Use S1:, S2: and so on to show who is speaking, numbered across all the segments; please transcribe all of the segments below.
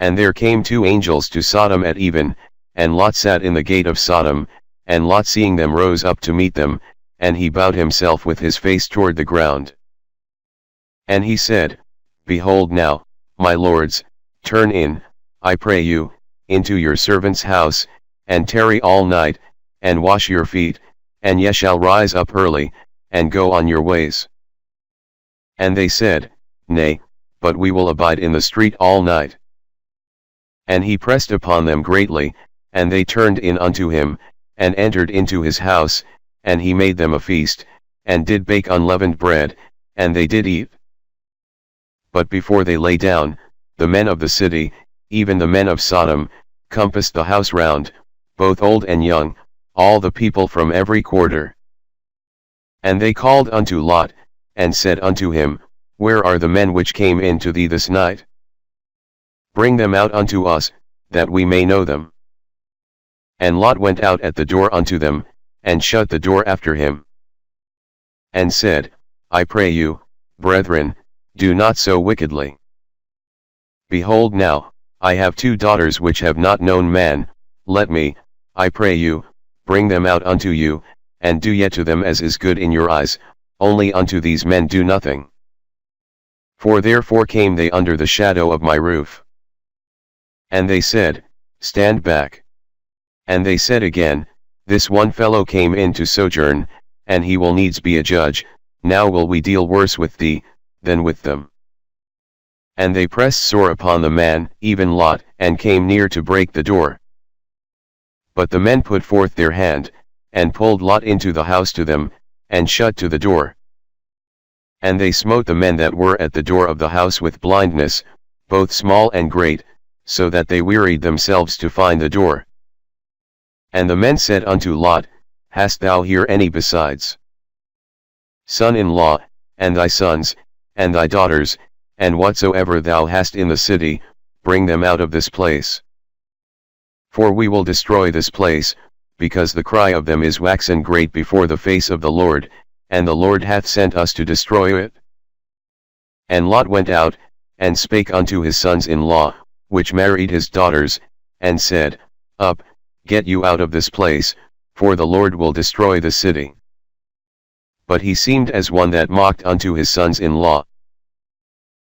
S1: And there came 2 angels to Sodom at even, and Lot sat in the gate of Sodom, and Lot seeing them rose up to meet them, and he bowed himself with his face toward the ground. And he said, Behold now, my lords, turn in, I pray you, into your servant's house, and tarry all night, and wash your feet, and ye shall rise up early, and go on your ways. And they said, Nay, but we will abide in the street all night. And he pressed upon them greatly, and they turned in unto him, and entered into his house, and he made them a feast, and did bake unleavened bread, and they did eat. But before they lay down, the men of the city, even the men of Sodom, compassed the house round, both old and young, all the people from every quarter. And they called unto Lot, and said unto him, Where are the men which came in to thee this night? Bring them out unto us, that we may know them. And Lot went out at the door unto them, and shut the door after him. And said, I pray you, brethren, do not so wickedly. Behold now, I have 2 daughters which have not known man, let me, I pray you, bring them out unto you, and do yet to them as is good in your eyes, only unto these men do nothing. For therefore came they under the shadow of my roof. And they said, Stand back. And they said again, This one fellow came in to sojourn, and he will needs be a judge, now will we deal worse with thee, than with them. And they pressed sore upon the man, even Lot, and came near to break the door. But the men put forth their hand, and pulled Lot into the house to them, and shut to the door. And they smote the men that were at the door of the house with blindness, both small and great, so that they wearied themselves to find the door. And the men said unto Lot, Hast thou here any besides son-in-law, and thy sons, and thy daughters, and whatsoever thou hast in the city, bring them out of this place. For we will destroy this place, because the cry of them is waxen great before the face of the Lord, and the Lord hath sent us to destroy it. And Lot went out, and spake unto his sons-in-law, which married his daughters, and said, Up, get you out of this place, for the Lord will destroy the city. But he seemed as one that mocked unto his sons-in-law.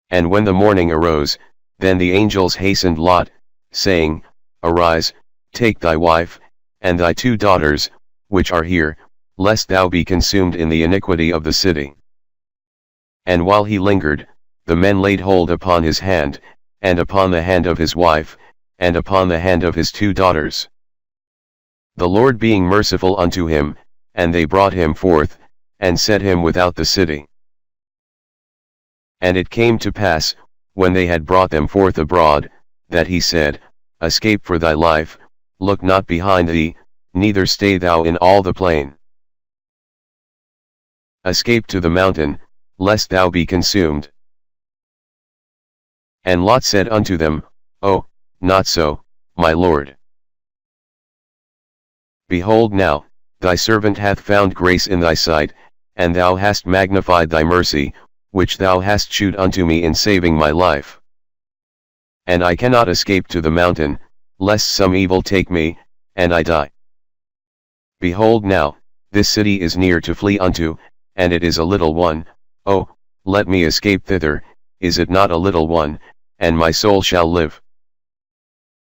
S1: And when the morning arose, then the angels hastened Lot, saying, Arise, take thy wife, and thy 2 daughters, which are here, lest thou be consumed in the iniquity of the city. And while he lingered, the men laid hold upon his hand, and upon the hand of his wife, and upon the hand of his 2 daughters. The Lord being merciful unto him, and they brought him forth, and set him without the city. And it came to pass, when they had brought them forth abroad, that he said, Escape for thy life, look not behind thee, neither stay thou in all the plain. Escape to the mountain, lest thou be consumed. And Lot said unto them, Oh, not so, my lord. Behold now, thy servant hath found grace in thy sight, and thou hast magnified thy mercy, which thou hast shewed unto me in saving my life. And I cannot escape to the mountain, lest some evil take me, and I die. Behold now, this city is near to flee unto, and it is a little one, oh, let me escape thither, is it not a little one, and my soul shall live.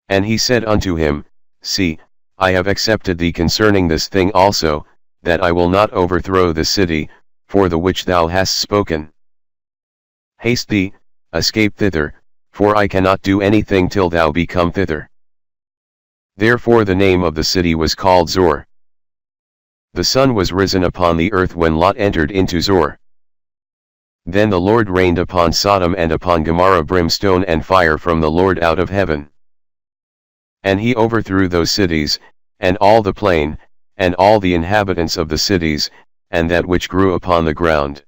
S1: And he said unto him, See, I have accepted thee concerning this thing also, that I will not overthrow the city, for the which thou hast spoken. Haste thee, escape thither, for I cannot do anything till thou be come thither. Therefore the name of the city was called Zor. The sun was risen upon the earth when Lot entered into Zor. Then the Lord rained upon Sodom and upon Gomorrah brimstone and fire from the Lord out of heaven. And he overthrew those cities, and all the plain, and all the inhabitants of the cities, and that which grew upon the ground.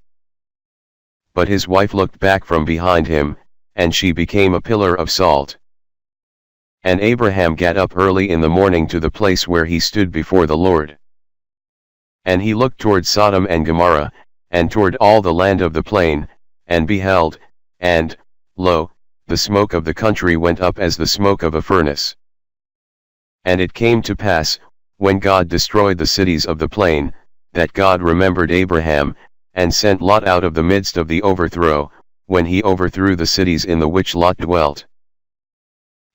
S1: But his wife looked back from behind him, and she became a pillar of salt. And Abraham gat up early in the morning to the place where he stood before the Lord. And he looked toward Sodom and Gomorrah, and toward all the land of the plain, and beheld, and, lo, the smoke of the country went up as the smoke of a furnace. And it came to pass, when God destroyed the cities of the plain, that God remembered Abraham, and sent Lot out of the midst of the overthrow, when he overthrew the cities in the which Lot dwelt.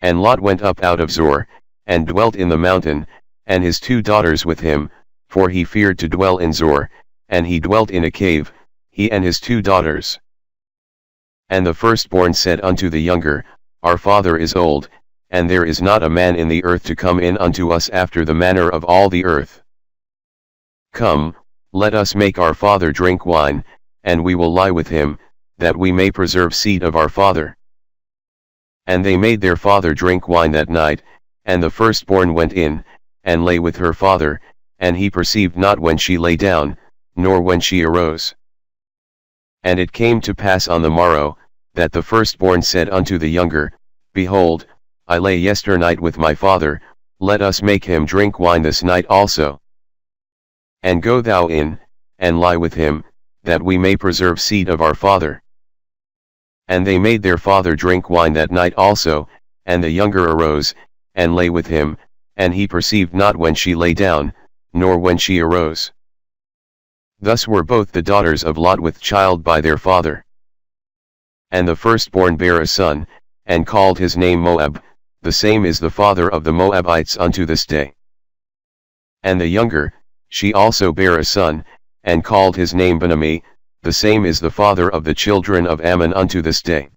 S1: And Lot went up out of Zoar, and dwelt in the mountain, and his 2 daughters with him, for he feared to dwell in Zoar, and he dwelt in a cave, he and his 2 daughters. And the firstborn said unto the younger, Our father is old, and there is not a man in the earth to come in unto us after the manner of all the earth. Come, let us make our father drink wine, and we will lie with him, that we may preserve seed of our father. And they made their father drink wine that night, and the firstborn went in, and lay with her father, and he perceived not when she lay down, nor when she arose. And it came to pass on the morrow, that the firstborn said unto the younger, Behold, I lay yesternight with my father, let us make him drink wine this night also. And go thou in, and lie with him, that we may preserve seed of our father. And they made their father drink wine that night also, and the younger arose, and lay with him, and he perceived not when she lay down, nor when she arose. Thus were both the daughters of Lot with child by their father. And the firstborn bare a son, and called his name Moab, the same is the father of the Moabites unto this day. And the younger, she also bare a son, and called his name Ben-ammi, the same is the father of the children of Ammon unto this day.